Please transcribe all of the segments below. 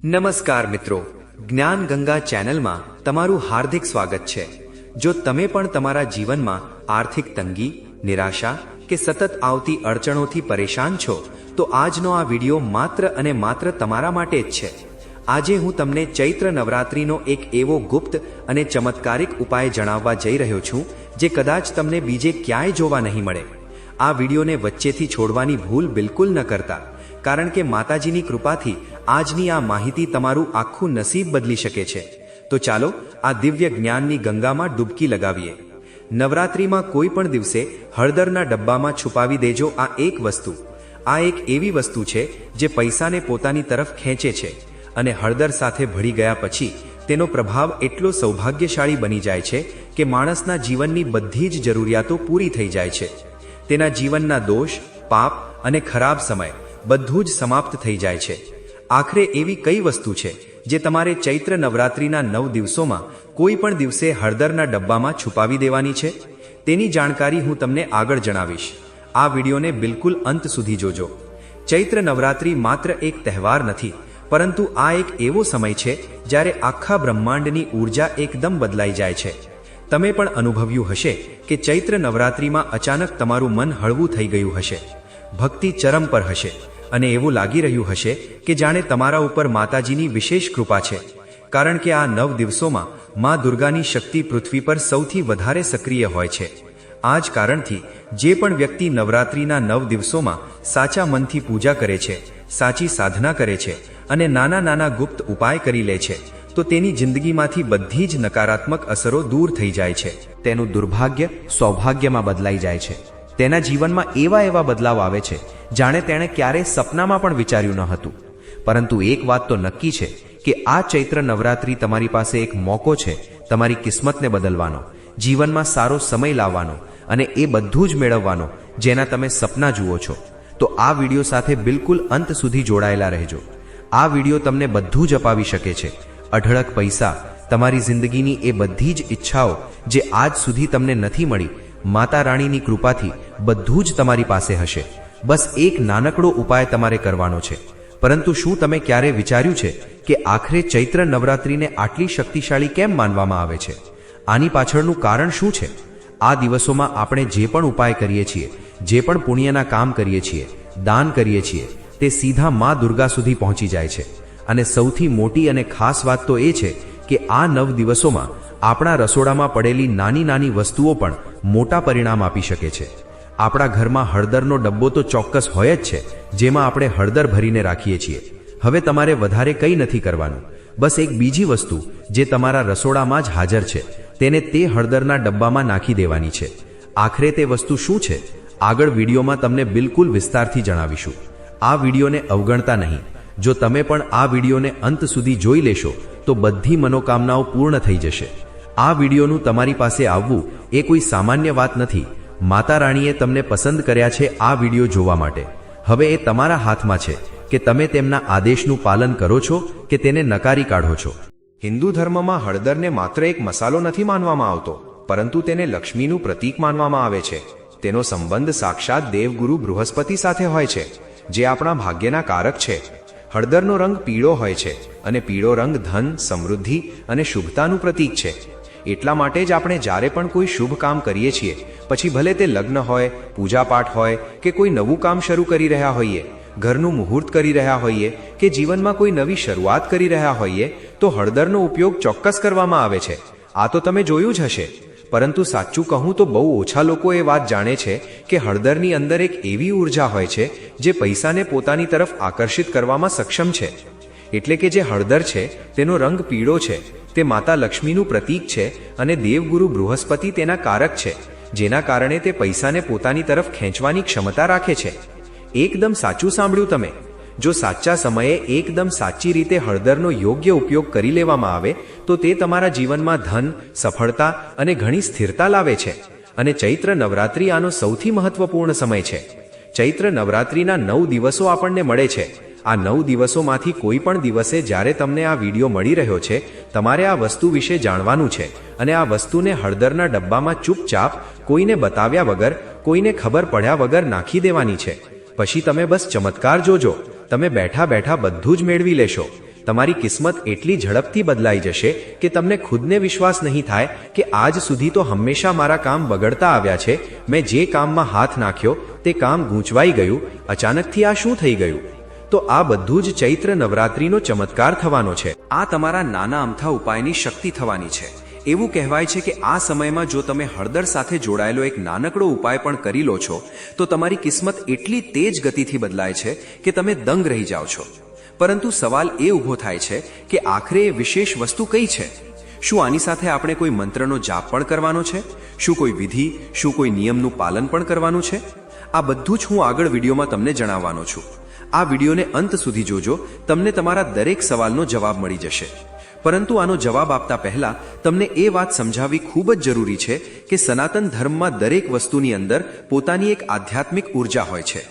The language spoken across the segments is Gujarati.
નમસ્કાર મિત્રો, જ્ઞાન ગંગા ચેનલમાં તમારું હાર્દિક સ્વાગત છે। જો તમે પણ તમારા જીવનમાં આર્થિક તંગી, નિરાશા કે સતત આવતી અડચણોથી પરેશાન છો તો આજનો આ વિડિયો માત્ર અને માત્ર તમારા માટે જ છે। આજે હું તમને ચૈત્ર નવરાત્રિનો એક એવો ગુપ્ત અને ચમત્કારિક ઉપાય જણાવવા જઈ રહ્યો છું જે કદાચ તમને બીજે ક્યાંય જોવા નહીં મળે। આ વિડિયોને વચ્ચેથી છોડવાની ભૂલ બિલકુલ ન કરતા, કારણ કે માતાજીની કૃપાથી આજની આ માહિતી તમારું આખું નસીબ બદલી શકે છે। તો ચાલો આ દિવ્ય જ્ઞાનની ગંગામાં ડૂબકી લગાવીએ। નવરાત્રિમાં કોઈ પણ દિવસે હળદરના ડબ્બામાં છુપાવી દેજો આ એક વસ્તુ। આ એક એવી વસ્તુ છે જે પૈસાને પોતાની તરફ ખેંચે છે અને હળદર સાથે ભળી ગયા પછી તેનો પ્રભાવ એટલો સૌભાગ્યશાળી બની જાય છે કે માણસના જીવનની બધી જ જરૂરિયાતો પૂરી થઈ જાય છે। તેના જીવનના દોષ, પાપ અને ખરાબ સમય બધું જ સમાપ્ત થઈ જાય છે। આખરે એવી કઈ વસ્તુ છે જે તમારે ચૈત્ર નવરાત્રિના 9 દિવસોમાં કોઈ પણ દિવસે હળદરના ડબ્બામાં છુપાવી દેવાની છે? તેની જાણકારી હું તમને આગળ જણાવીશ। આ વિડીયોને બિલકુલ અંત સુધી જોજો। ચૈત્ર નવરાત્રિ માત્ર એક તહેવાર નથી, પરંતુ આ એક એવો સમય છે જ્યારે આખા બ્રહ્માંડની ઊર્જા એકદમ બદલાઈ જાય છે। તમે પણ અનુભવ્યું હશે કે ચૈત્ર નવરાત્રિમાં અચાનક તમારું મન હળવું થઈ ગયું હશે, ભક્તિ ચરમ પર હશે અને એવું લાગી રહ્યું હશે કે જાણે તમારા ઉપર માતાજીની વિશેષ કૃપા છે, કારણ કે આ 9 દિવસોમાં માં દુર્ગાની શક્તિ પૃથ્વી પર સૌથી વધારે સક્રિય હોય છે। આ જ કારણથી જે પણ વ્યક્તિ નવરાત્રિના 9 દિવસોમાં સાચા મનથી પૂજા કરે છે, સાચી સાધના કરે છે અને નાના નાના ગુપ્ત ઉપાય કરી લે છે તો તેની જિંદગીમાંથી બધી જ નકારાત્મક અસરો દૂર થઈ જાય છે। તેનું દુર્ભાગ્ય સૌભાગ્યમાં બદલાઈ જાય છે। તેના જીવનમાં એવા બદલાવ આવે છે જાણે તેણે ક્યારેય સપનામાં પણ વિચાર્યું ન હતું। પરંતુ એક વાત તો નક્કી છે કે આ ચૈત્ર નવરાત્રિ તમારી પાસે એક મોકો છે તમારી કિસ્મતને બદલવાનો, જીવનમાં સારો સમય લાવવાનો અને એ બધું જ મેળવવાનો જેના તમે સપના જુઓ છો। તો આ વિડીયો સાથે બિલકુલ અંત સુધી જોડાયેલા રહેજો। આ વિડીયો તમને બધું જ અપાવી શકે છે, અઢળક પૈસા, તમારી જિંદગીની એ બધી જ ઈચ્છાઓ જે આજ સુધી તમને નથી મળી। માતા રાણીની કૃપાથી બધું જ તમારી પાસે હશે। બસ એક નાનકડો ઉપાય તમારે કરવાનો છે। પરંતુ શું તમે ક્યારે વિચાર્યું છે કે આખરે ચૈત્ર નવરાત્રિને આટલી શક્તિશાળી કેમ માનવામાં આવે છે? આની પાછળનું કારણ શું છે? આ દિવસોમાં આપણે જે પણ ઉપાય કરીએ છીએ, જે પણ પુણ્યના કામ કરીએ છીએ, દાન કરીએ છીએ, તે સીધા માં દુર્ગા સુધી પહોંચી જાય છે। અને સૌથી મોટી અને ખાસ વાત તો એ છે કે આ 9 દિવસોમાં આપણા રસોડામાં પડેલી નાની નાની વસ્તુઓ પણ મોટા પરિણામ આપી શકે છે। આપણા ઘરમાં હળદરનો ડબ્બો તો ચોક્કસ હોય જ છે, જેમાં આપણે હળદર ભરીને રાખીએ છીએ। હવે તમારે વધારે કંઈ નથી કરવાનું, બસ એક બીજી વસ્તુ જે તમારા રસોડામાં જ હાજર છે તેને તે હળદરના ડબ્બામાં નાખી દેવાની છે। આખરે તે વસ્તુ શું છે? આગળ વિડીયોમાં તમને બિલકુલ વિસ્તારથી જણાવીશું। આ વિડીયોને અવગણતા નહીં। જો તમે પણ આ વિડીયોને અંત સુધી જોઈ લેશો તો બધી મનોકામનાઓ પૂર્ણ થઈ જશે। આ વિડીયોનું તમારી પાસે આવવું એ કોઈ સામાન્ય વાત નથી। માતા રાણીએ તમને પસંદ કર્યા છે આ વિડીયો જોવા માટે। હવે એ તમારા હાથમાં છે કે તમે તેમના આદેશનું પાલન કરો છો કે તેને નકારી કાઢો છો। હિન્દુ ધર્મમાં હળદરને માત્ર એક મસાલો નથી માનવામાં આવતો, પરંતુ તેને લક્ષ્મીનું પ્રતીક માનવામાં આવે છે। તેનો સંબંધ સાક્ષાત દેવગુરુ બૃહસ્પતિ સાથે હોય છે, જે આપણા ભાગ્યના કારક છે। હળદરનો રંગ પીળો હોય છે અને પીળો રંગ ધન, સમૃદ્ધિ અને શુભતાનું પ્રતીક છે। એટલા માટે જ આપણે જ્યારે પણ કોઈ શુભ કામ કરીએ છીએ, પછી ભલે તે લગ્ન હોય, પૂજાપાઠ હોય કે કોઈ નવું કામ શરૂ કરી રહ્યા હોઈએ, ઘરનું મુહૂર્ત કરી રહ્યા હોઈએ કે જીવનમાં કોઈ નવી શરૂઆત કરી રહ્યા હોઈએ, તો હળદરનો ઉપયોગ ચોક્કસ કરવામાં આવે છે। આ તો તમે જોયું જ હશે। પરંતુ સાચું કહું તો બહુ ઓછા લોકો એ વાત જાણે છે કે હળદરની અંદર એક એવી ઊર્જા હોય છે જે પૈસાને પોતાની તરફ આકર્ષિત કરવામાં સક્ષમ છે। એટલે કે જે હળદર છે તેનો રંગ પીળો છે, તે માતા લક્ષ્મીનું પ્રતીક છે અને દેવગુરુ બૃહસ્પતિ તેના કારક છે, જેના કારણે તે પૈસાને પોતાની તરફ ખેંચવાની ક્ષમતા રાખે છે। એકદમ સાચું સાંભળ્યું તમે। જો સાચા સમયે એકદમ સાચી રીતે હળદરનો યોગ્ય ઉપયોગ કરી લેવામાં આવે તો તે તમારા જીવનમાં ધન, સફળતા અને ઘણી સ્થિરતા લાવે છે। અને ચૈત્ર નવરાત્રિ આનો સૌથી મહત્વપૂર્ણ સમય છે। ચૈત્ર નવરાત્રિના 9 દિવસો આપણને મળે છે। આ 9 દિવસોમાંથી કોઈ પણ દિવસે જ્યારે તમને આ વિડીયો મળી રહ્યો છે, તમારે આ વસ્તુ વિશે જાણવાનું છે અને આ વસ્તુને હળદરના ડબ્બામાં ચૂપચાપ, કોઈને બતાવ્યા વગર, કોઈને ખબર પડ્યા વગર નાખી દેવાની છે। પછી તમે બસ ચમત્કાર જોજો। તમે બેઠા બેઠા બધું જ મેળવી લેશો। તમારી કિસ્મત એટલી ઝડપથી બદલાઈ જશે કે તમને ખુદને વિશ્વાસ નહીં થાય કે આજ સુધી તો હંમેશા મારા કામ બગડતા આવ્યા છે, મેં જે કામમાં હાથ નાખ્યો તે કામ ગૂંચવાઈ ગયું, અચાનકથી આ શું થઈ ગયું? તો આ બધું જ ચૈત્ર નવરાત્રિનો ચમત્કાર થવાનો છે. આ તમારા નાના અમથા ઉપાયની શક્તિ થવાની છે. એવું કહેવાય છે કે આ સમયમાં જો તમે હળદર સાથે જોડાયેલો એક નાનકડો ઉપાય પણ કરી લો છો તો તમારી કિસ્મત એટલી તેજ ગતિથી બદલાય છે કે તમે દંગ રહી જાઓ છો. પરંતુ સવાલ એ ઊભો થાય છે કે આખરે એ વિશેષ વસ્તુ કઈ છે? શું આની સાથે આપણે કોઈ મંત્રનો જાપ પણ કરવાનો છે? શું કોઈ વિધિ, શું કોઈ નિયમનું પાલન પણ કરવાનું છે? આ બધું જ હું આગળ વિડીયોમાં તમને જણાવવાનો છું. આ વિડીયોને અંત સુધી જોજો, તમને તમારા દરેક સવાલનો જવાબ મળી જશે. પરંતુ આનો જવાબ આપતા પહેલા તમને એ વાત સમજાવવી ખૂબ જ જરૂરી છે કે સનાતન ધર્મમાં દરેક વસ્તુની અંદર પોતાની એક આધ્યાત્મિક ઉર્જા હોય છે.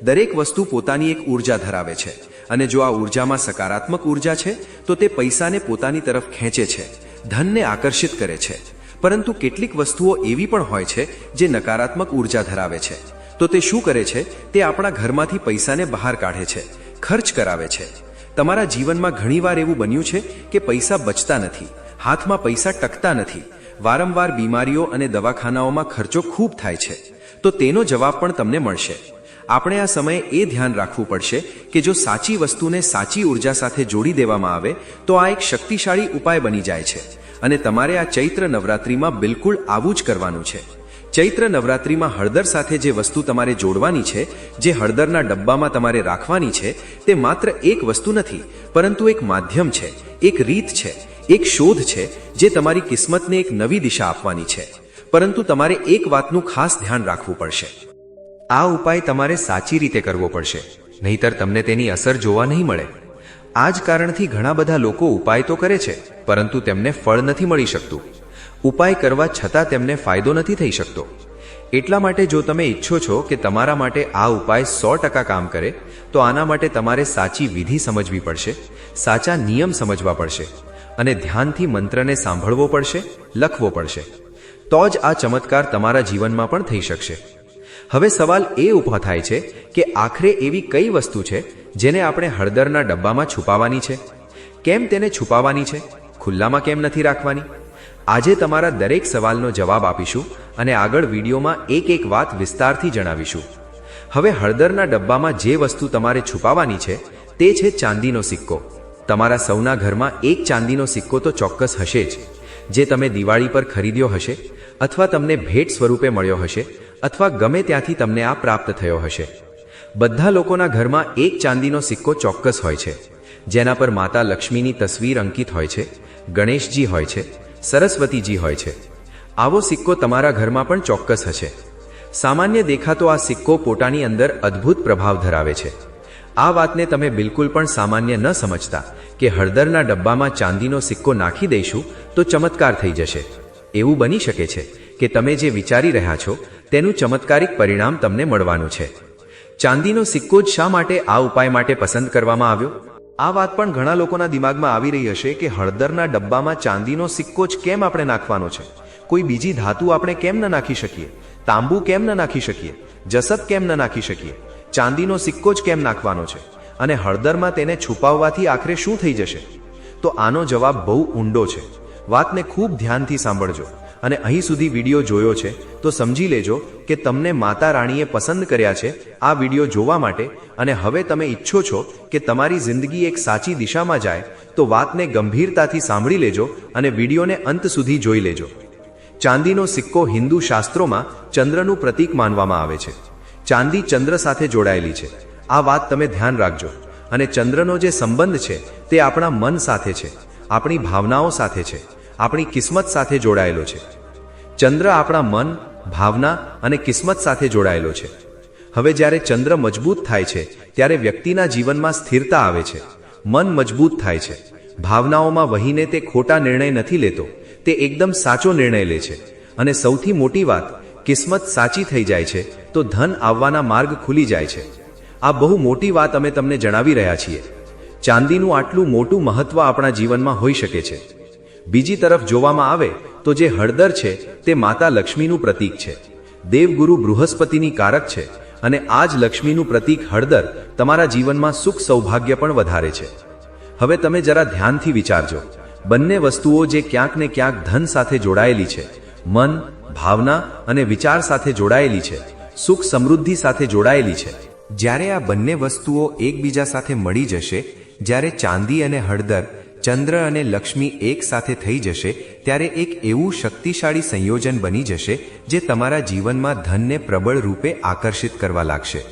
દરેક વસ્તુ પોતાની એક ઉર્જા ધરાવે છે અને જો આ ઉર્જામાં સકારાત્મક ઉર્જા છે તો તે પૈસાને પોતાની તરફ ખેંચે છે, ધનને આકર્ષિત કરે છે. પરંતુ કેટલીક વસ્તુઓ એવી પણ હોય છે જે નકારાત્મક ઉર્જા ધરાવે છે. તો તે શું કરે છે? તે આપણા ઘરમાંથી પૈસાને બહાર કાઢે છે, ખર્ચ કરાવે છે. તમારા જીવનમાં ઘણીવાર એવું બન્યું છે કે પૈસા બચતા નથી, હાથમાં પૈસા ટકતા નથી, વારંવાર બીમારીઓ અને દવાખાનાઓમાં ખર્ચો ખૂબ થાય છે. તો તેનો જવાબ પણ તમને મળશે. આપણે આ સમયે એ ધ્યાન રાખવું પડશે કે જો સાચી વસ્તુને સાચી ઉર્જા સાથે જોડી દેવામાં આવે તો આ એક શક્તિશાળી ઉપાય બની જાય છે. અને તમારે આ ચૈત્ર નવરાત્રિમાં બિલકુલ આવું જ કરવાનું છે. ચૈત્ર નવરાત્રિમાં હળદર સાથે જે વસ્તુ તમારે જોડવાની છે, જે હળદરના ડબ્બામાં તમારે રાખવાની છે, તે માત્ર એક વસ્તુ નથી, પરંતુ એક માધ્યમ છે, એક રીત છે, એક શોધ છે જે તમારી કિસ્મતને એક નવી દિશા આપવાની છે. પરંતુ તમારે એક વાતનું ખાસ ધ્યાન રાખવું પડશે. આ ઉપાય તમારે સાચી રીતે કરવો પડશે, નહીતર તમને તેની અસર જોવા નહીં મળે. આ જ કારણથી ઘણા બધા લોકો ઉપાય તો કરે છે પરંતુ તેમને ફળ નથી મળી શકતું. ઉપાય કરવા છતાં તેમને ફાયદો નથી થઈ શકતો. એટલા માટે જો તમે ઈચ્છો છો કે તમારા માટે આ ઉપાય 100% કામ કરે તો આના માટે તમારે સાચી વિધિ સમજવી પડશે, સાચા નિયમ સમજવા પડશે અને ધ્યાનથી મંત્રને સાંભળવો પડશે, લખવો પડશે. તો જ આ ચમત્કાર તમારા જીવનમાં પણ થઈ શકશે. હવે સવાલ એ ઊભો થાય છે કે આખરે એવી કઈ વસ્તુ છે જેને આપણે હળદરના ડબ્બામાં છુપાવવાની છે? કેમ તેને છુપાવવાની છે? ખુલ્લામાં કેમ નથી રાખવાની? આજે તમારા દરેક સવાલનો જવાબ આપીશું અને આગળ વિડીયોમાં એક એક વાત વિસ્તારથી જણાવીશું. હવે હળદરના ડબ્બામાં જે વસ્તુ તમારે છુપાવવાની છે તે છે ચાંદીનો સિક્કો. તમારા સૌના ઘરમાં એક ચાંદીનો સિક્કો તો ચોક્કસ હશે જ, જે તમે દિવાળી પર ખરીદ્યો હશે અથવા તમને ભેટ સ્વરૂપે મળ્યો હશે અથવા ગમે ત્યાંથી તમને આ પ્રાપ્ત થયો હશે. બધા લોકોના ઘરમાં એક ચાંદીનો સિક્કો ચોક્કસ હોય છે, જેના પર માતા લક્ષ્મીની તસવીર અંકિત હોય છે, ગણેશજી હોય છે, સરસ્વતીજી હોય છે. આવો સિક્કો તમારા ઘરમાં પણ ચોક્કસ હશે. સામાન્ય દેખાતો આ સિક્કો પોતાની અંદર અદ્ભુત પ્રભાવ ધરાવે છે. આ વાતને તમે બિલકુલ પણ સામાન્ય ન સમજતા કે હળદરના ડબ્બામાં ચાંદીનો સિક્કો નાખી દઈશું તો ચમત્કાર થઈ જશે. એવું બની શકે છે કે તમે જે વિચારી રહ્યા છો તેનું ચમત્કારિક પરિણામ તમને મળવાનું છે. ચાંદીનો સિક્કો જ શા માટે આ ઉપાય માટે પસંદ કરવામાં આવ્યો? આ વાત પણ ઘણા લોકોના દિમાગમાં આવી રહી હશે કે હળદરના ડબ્બામાં ચાંદીનો સિક્કો જ કેમ આપણે નાખવાનો છે? કોઈ બીજી ધાતુ આપણે કેમ ન નાખી શકીએ? તાંબુ કેમ ન નાખી શકીએ? જસત કેમ ન નાખી શકીએ? ચાંદીનો સિક્કો જ કેમ નાખવાનો છે? અને હળદરમાં તેને છુપાવવાથી આખરે શું થઈ જશે? તો આનો જવાબ બહુ ઊંડો છે. વાતને ખૂબ ધ્યાનથી સાંભળજો અને અહીં સુધી વિડીયો જોયો છે તો સમજી લેજો કે તમને માતા રાણીએ પસંદ કર્યા છે આ વિડીયો જોવા માટે, અને હવે તમે ઈચ્છો છો કે તમારી જિંદગી એક સાચી દિશામાં જાય તો વાતને ગંભીરતાથી સાંભળી લેજો અને વિડીયોને અંત સુધી જોઈ લેજો. ચાંદીનો સિક્કો હિન્દુ શાસ્ત્રોમાં ચંદ્રનું પ્રતીક માનવામાં આવે છે. ચાંદી ચંદ્ર સાથે જોડાયેલી છે. આ વાત તમે ધ્યાન રાખજો. અને ચંદ્રનો જે સંબંધ છે તે આપણા મન સાથે છે, આપણી ભાવનાઓ સાથે છે, આપણી કિસ્મત સાથે જોડાયેલો છે. ચંદ્ર આપણા મન, ભાવના અને કિસ્મત સાથે જોડાયેલો છે. હવે જ્યારે ચંદ્ર મજબૂત થાય છે ત્યારે વ્યક્તિના જીવનમાં સ્થિરતા આવે છે, મન મજબૂત થાય છે, ભાવનાઓમાં વહીને તે ખોટા નિર્ણય નથી લેતો, તે એકદમ સાચો નિર્ણય લે છે. અને સૌથી મોટી વાત, કિસ્મત સાચી થઈ જાય છે તો ધન આવવાના માર્ગ ખુલી જાય છે. આ બહુ મોટી વાત અમે તમને જણાવી રહ્યા છીએ. ચાંદીનું આટલું મોટું મહત્વ આપણા જીવનમાં હોઈ શકે છે. બીજી તરફ જોવામાં આવે તો જે હળદર છે તે માતા લક્ષ્મીનું પ્રતીક છે, દેવગુરુ બૃહસ્પતિની કારક છે, અને આ જ લક્ષ્મીનું પ્રતીક હળદર તમારા જીવનમાં સુખ સૌભાગ્ય પણ વધારે છે. હવે તમે જરા ધ્યાનથી વિચારજો, બંને વસ્તુઓ જે ક્યાંક ને ક્યાંક ધન સાથે જોડાયેલી છે, મન, ભાવના અને વિચાર સાથે જોડાયેલી છે, સુખ સમૃદ્ધિ સાથે જોડાયેલી છે. જ્યારે આ બંને વસ્તુઓ એકબીજા સાથે મળી જશે, જ્યારે ચાંદી અને હળદર, ચંદ્ર અને લક્ષ્મી એક સાથે થઈ જશે, ત્યારે એક એવું શક્તિશાળી સંયોજન બની જશે જે તમારા જીવનમાં ધનને પ્રબળ રૂપે આકર્ષિત કરવા લાગશે.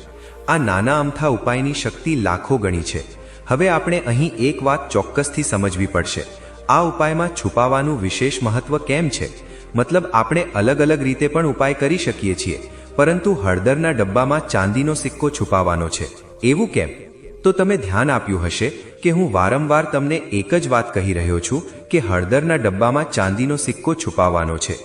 આ નાના અમથા ઉપાયની શક્તિ લાખો ગણી છે. હવે આપણે અહીં એક વાત ચોક્કસથી સમજવી પડશે. આ ઉપાયમાં છુપાવવાનું વિશેષ મહત્વ કેમ છે? મતલબ આપણે અલગ અલગ રીતે પણ ઉપાય કરી શકીએ છીએ, પરંતુ હળદરના ડબ્બામાં ચાંદીનો સિક્કો છુપાવવાનો છે, એવું કેમ? તો તમે ધ્યાન આપ્યું હશે કે હું વારંવાર તમને એક જ વાત કહી રહ્યો છું કે હળદરના ડબ્બામાં ચાંદીનો સિક્કો છુપાવવાનો છે.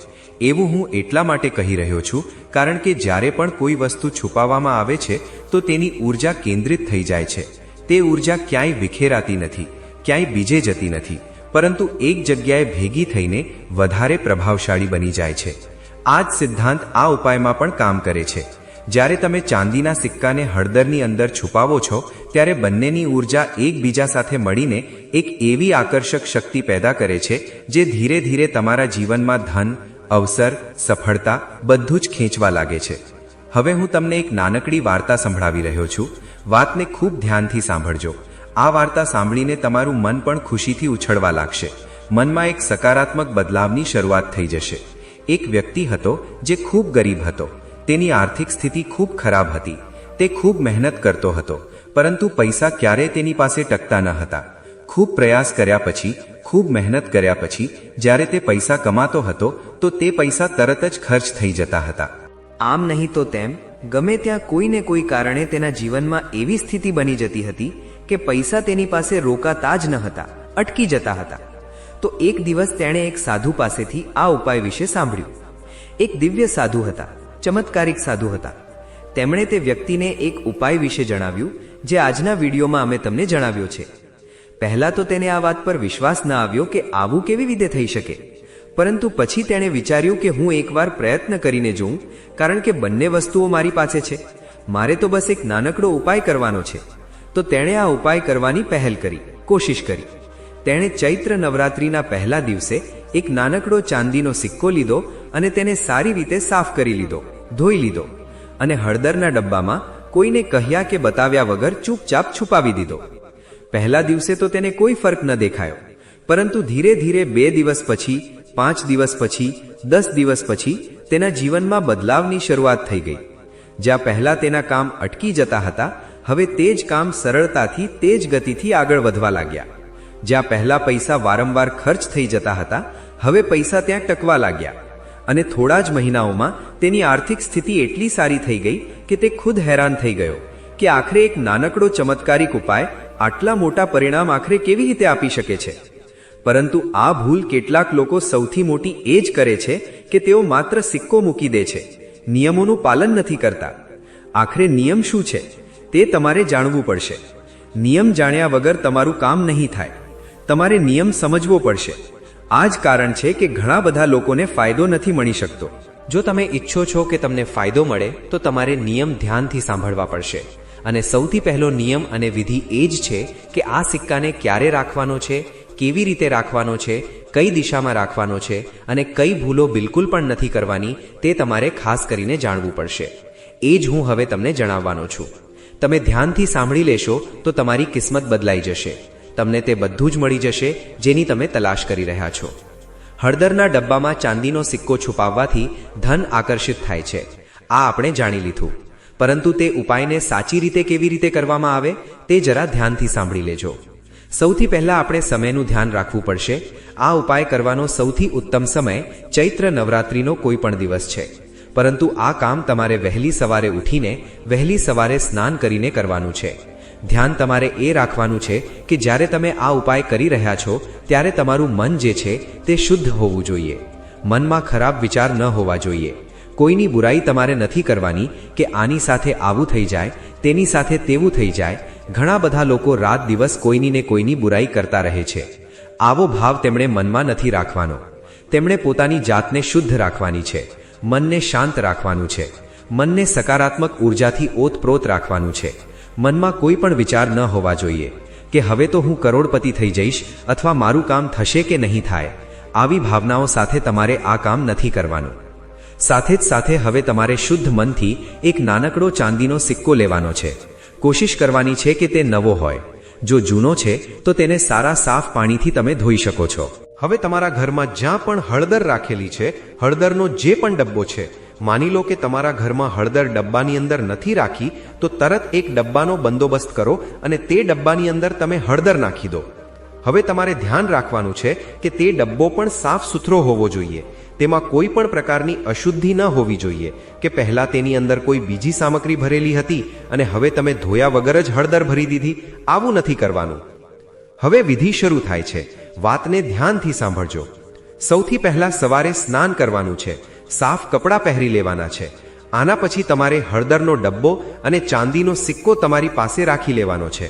એવું હું એટલા માટે કહી રહ્યો છું કારણ કે જ્યારે પણ કોઈ વસ્તુ છુપાવવામાં આવે છે તો તેની ઊર્જા કેન્દ્રિત થઈ જાય છે. તે ઊર્જા ક્યાંય વિખેરાતી નથી, ક્યાંય બીજે જતી નથી, પરંતુ એક જગ્યાએ ભેગી થઈને વધારે પ્રભાવશાળી બની જાય છે. આ જ સિદ્ધાંત આ ઉપાયમાં પણ કામ કરે છે. જ્યારે તમે ચાંદીના સિક્કાને હળદરની અંદર છુપાવો છો ત્યારે બંનેની ઊર્જા એકબીજા સાથે મળીને એક એવી આકર્ષક શક્તિ પેદા કરે છે જે ધીરે ધીરે તમારા જીવનમાં ધન, અવસર, સફળતા બધું જ ખેંચવા લાગે છે. હવે હું તમને એક નાનકડી વાર્તા સંભળાવી રહ્યો છું. વાતને ખૂબ ધ્યાનથી સાંભળજો. આ વાર્તા સાંભળીને તમારું મન પણ ખુશીથી ઉછળવા લાગશે. મનમાં એક સકારાત્મક બદલાવની શરૂઆત થઈ જશે. એક વ્યક્તિ હતો જે ખૂબ ગરીબ હતો. તેની આર્થિક સ્થિતિ ખૂબ ખરાબ હતી. તે ખૂબ મહેનત કરતો હતો, પરંતુ પૈસા ક્યારેય તેની પાસે ટકતા ન હતા. ખૂબ પ્રયાસ કર્યા પછી, ખૂબ મહેનત કર્યા પછી જ્યારે તે પૈસા કમાતો હતો તો તે પૈસા તરત જ ખર્ચ થઈ જતા હતા. આમ નહીં તો તેમ ગમે ત્યાં કોઈને કોઈ કારણે તેના જીવનમાં એવી સ્થિતિ બની જતી હતી કે પૈસા તેની પાસે રોકાતા જ ન હતા, અટકી જતા હતા. તો એક દિવસ તેણે એક સાધુ પાસેથી આ ઉપાય વિશે સાંભળ્યું. એક દિવ્ય સાધુ હતા, ચમત્કારિક સાધુ હતા. તેમણે તે વ્યક્તિને એક ઉપાય વિશે જણાવ્યું જે આજના વિડીયોમાં અમે તમને જણાવ્યો છે. પહેલા તો તેને આ વાત પર વિશ્વાસ ન આવ્યો કે આવું કેવી રીતે થઈ શકે, પરંતુ પછી તેણે વિચાર્યું કે હું એકવાર પ્રયત્ન કરીને જોઉં, કારણ કે બંને વસ્તુઓ મારી પાસે છે. મારે તો બસ એક નાનકડો ઉપાય કરવાનો છે. તો તેણે આ ઉપાય કરવાની પહેલ કરી, કોશિશ કરી. તેણે ચૈત્ર નવરાત્રિના પહેલા દિવસે એક નાનકડો ચાંદીનો સિક્કો લીધો અને તેને સારી રીતે સાફ કરી લીધો, ધોઈ લીધો અને હળદરના ડબ્બામાં કોઈને કહ્યા કે બતાવ્યા વગર ચૂપચાપ છુપાવી દીધો. પહેલા દિવસે તો તેને કોઈ ફરક ન દેખાયો, પરંતુ ધીરે ધીરે 2 દિવસ પછી, 5 દિવસ પછી, 10 દિવસ પછી તેના જીવનમાં બદલાવની શરૂઆત થઈ ગઈ. જ્યાં પહેલા તેના કામ અટકી જતા હતા, હવે તે જ કામ સરળતાથી, તેજ ગતિથી આગળ વધવા લાગ્યા. જ્યાં પહેલા પૈસા વારંવાર ખર્ચ થઈ જતા હતા, હવે પૈસા ત્યાં ટકવા લાગ્યા. અને થોડા જ મહિનાઓમાં તેની આર્થિક સ્થિતિ એટલી સારી થઈ ગઈ કે તે ખુદ હેરાન થઈ ગયો કે આખરે એક નાનકડો ચમત્કારિક ઉપાય આટલા મોટા પરિણામ આખરે કેવી રીતે આપી શકે છે. પરંતુ આ ભૂલ કેટલાક લોકો સૌથી મોટી એ જ કરે છે કે તેઓ માત્ર સિક્કો મૂકી દે છે, નિયમોનું પાલન નથી કરતા. આખરે નિયમ શું છે તે તમારે જાણવું પડશે. નિયમ જાણ્યા વગર તમારું કામ નહીં થાય. તમારે નિયમ સમજવો પડશે. આ જ કારણ છે કે ઘણા બધા લોકોને ફાયદો નથી મળી શકતો. જો તમે ઈચ્છો છો કે તમને ફાયદો મળે તો તમારે નિયમ ધ્યાનથી સાંભળવા પડશે. અને સૌથી પહેલો નિયમ અને વિધિ એ જ છે કે આ સિક્કાને ક્યારે રાખવાનો છે, કેવી રીતે રાખવાનો છે, કઈ દિશામાં રાખવાનો છે અને કઈ ભૂલો બિલકુલ પણ નથી કરવાની તે તમારે ખાસ કરીને જાણવું પડશે. એ જ હું હવે તમને જણાવવાનો છું. તમે ધ્યાનથી સાંભળી લેશો તો તમારી કિસ્મત બદલાઈ જશે. તમને તે બધું જ મળી જશે જેની તમે તલાશ કરી રહ્યા છો. હળદરના ડબ્બામાં ચાંદીનો સિક્કો છુપાવવાથી ધન આકર્ષિત થાય છે. આ આપણે જાણી લીધું, પરંતુ તે ઉપાયને સાચી રીતે કેવી રીતે કરવામાં આવે તે જરા ધ્યાનથી સાંભળી લેજો. સૌથી પહેલા આપણે સમયનું ધ્યાન રાખવું પડશે. આ ઉપાય કરવાનો સૌથી ઉત્તમ સમય ચૈત્ર નવરાત્રિનો કોઈ પણ દિવસ છે. પરંતુ આ કામ તમારે વહેલી સવારે ઉઠીને વહેલી સવારે સ્નાન કરીને કરવાનું છે. ધ્યાન તમારે એ રાખવાનું છે કે જ્યારે તમે આ ઉપાય કરી રહ્યા છો ત્યારે તમારું મન જે છે તે શુદ્ધ હોવું જોઈએ. મનમાં ખરાબ વિચાર ન હોવા જોઈએ. કોઈની બુરાઈ તમારે નથી કરવાની કે આની સાથે આવું થઈ જાય, તેની સાથે તેવું થઈ જાય. ઘણા બધા લોકો રાત દિવસ કોઈની ને કોઈની બુરાઈ કરતા રહે છે. આવો ભાવ તેમણે મનમાં નથી રાખવાનો. તેમણે પોતાની જાતને શુદ્ધ રાખવાની છે, મનને શાંત રાખવાનું છે, મનને સકારાત્મક ઉર્જાથી ઓતપ્રોત રાખવાનું છે. મનમાં કોઈ પણ વિચાર ન હોવા જોઈએ. કે હવે તો હું કરોડપતિ થઈ જઈશ અથવા મારું કામ થશે કે નહીં થાય. આવી ભાવનાઓ સાથે તમારે આ કામ નથી કરવાનું. સાથે જ સાથે હવે તમારે શુદ્ધ મનથી એક નાનકડો ચાંદીનો સિક્કો લેવાનો છે. કોશિશ કરવાની છે કે તે નવો હોય. જો જૂનો છે તો તેને સારા સાફ પાણીથી તમે ધોઈ શકો છો. હવે તમારા ઘરમાં જ્યાં પણ હળદર રાખેલી છે, હળદરનો જે પણ ડબ્બો છે, માની લો કે તમારા ઘરમાં હળદર ડબ્બાની અંદર નથી રાખી, તો તરત એક ડબ્બાનો બંદોબસ્ત કરો અને તે ડબ્બાની અંદર તમે હળદર નાખી દો. હવે તમારે ધ્યાન રાખવાનું છે કે તે ડબ્બો પણ સાફ સુથરો હોવો જોઈએ. તેમાં કોઈ પણ પ્રકારની અશુદ્ધિ ન હોવી જોઈએ કે પહેલાં તેની અંદર કોઈ બીજી સામગ્રી ભરેલી હતી અને હવે તમે ધોયા વગર જ હળદર ભરી દીધી. આવું નથી કરવાનું. હવે વિધિ શરૂ થાય છે. વાતને ધ્યાનથી સાંભળજો. સૌથી પહેલા સવારે સ્નાન કરવાનું છે. સાફ કપડાં પહેરી લેવાના છે. આના પછી તમારે હળદરનો ડબ્બો અને ચાંદીનો સિક્કો તમારી પાસે રાખી લેવાનો છે.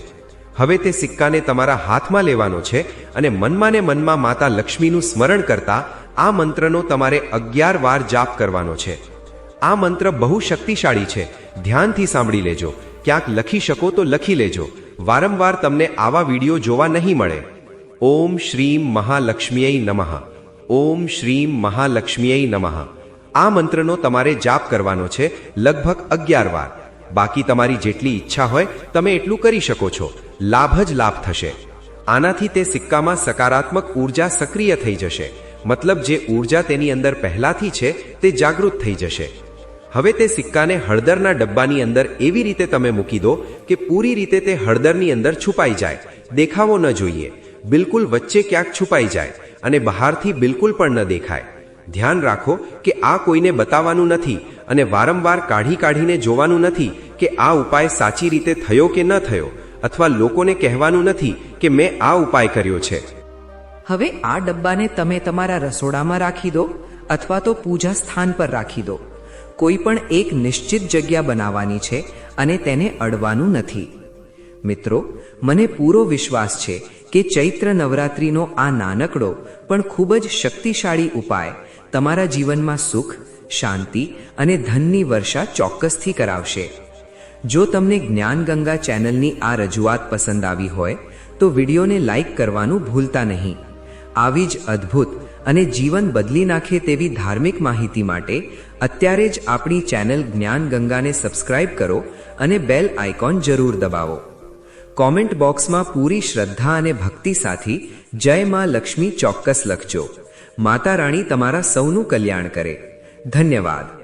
હવે તે સિક્કાને તમારા હાથમાં લેવાનો છે અને મનમાં ને મનમાં માતા લક્ષ્મીનું સ્મરણ કરતા આ મંત્રનો તમારે 11 વાર જાપ કરવાનો છે. આ મંત્ર બહુ શક્તિશાળી છે. ધ્યાનથી સાંભળી લેજો. ક્યાંક લખી શકો તો લખી લેજો. વારંવાર તમને આવા વિડીયો જોવા નહીં મળે. ઓમ શ્રીમ મહાલક્ષ્મીય નમઃ. ઓમ શ્રીમ મહાલક્ષ્મીય નમઃ. આ મંત્રનો તમારે જાપ કરવાનો છે લગભગ 11 વાર. બાકી તમારી જેટલી ઈચ્છા હોય તમે એટલું કરી શકો છો. લાભ જ લાભ થશે. આનાથી તે સિક્કામાં સકારાત્મક ઉર્જા સક્રિય થઈ જશે. મતલબ જે ઉર્જા તેની અંદર પહેલાથી છે તે જાગૃત થઈ જશે. હવે તે સિક્કાને હળદરના ડબ્બાની અંદર એવી રીતે તમે મૂકી દો કે પૂરી રીતે તે હળદરની અંદર છુપાઈ જાય. દેખાવો ન જોઈએ. બિલકુલ વચ્ચે ક્યાંક છુપાઈ જાય અને બહારથી બિલકુલ પણ ન દેખાય. ધ્યાન રાખો કે આ કોઈને બતાવવાનું નથી અને વારંવાર કાઢીને જોવાનું નથી કે આ ઉપાય સાચી રીતે થયો કે ન થયો, અથવા લોકોને કહેવાનું નથી કે મેં આ ઉપાય કર્યો છે. હવે આ ડબ્બાને તમે તમારા રસોડામાં રાખી દો અથવા તો પૂજા સ્થાન પર રાખી દો. કોઈ પણ એક નિશ્ચિત જગ્યા બનાવવાની છે અને તેને અડવાનું નથી. મિત્રો, મને પૂરો વિશ્વાસ છે કે ચૈત્ર નવરાત્રિનો આ નાનકડો પણ ખૂબ જ શક્તિશાળી ઉપાય તમારા જીવનમાં સુખ, શાંતિ અને ધનની વર્ષા ચોક્કસથી કરાવશે. જો તમને જ્ઞાન ગંગા ચેનલની આ રજૂઆત પસંદ આવી હોય તો વિડીયોને લાઈક કરવાનું ભૂલતા નહીં. આવી જ અદ્ભુત અને જીવન બદલી નાખે તેવી ધાર્મિક માહિતી માટે અત્યારે જ આપણી ચેનલ જ્ઞાન ગંગાને સબસ્ક્રાઇબ કરો અને બેલ આઇકોન જરૂર દબાવો. કોમેન્ટ બોક્સમાં પૂરી શ્રદ્ધા અને ભક્તિ સાથે જય માં લક્ષ્મી ચોક્કસ લખજો. માતા રાણી તમારા સૌનું કલ્યાણ કરે. ધન્યવાદ.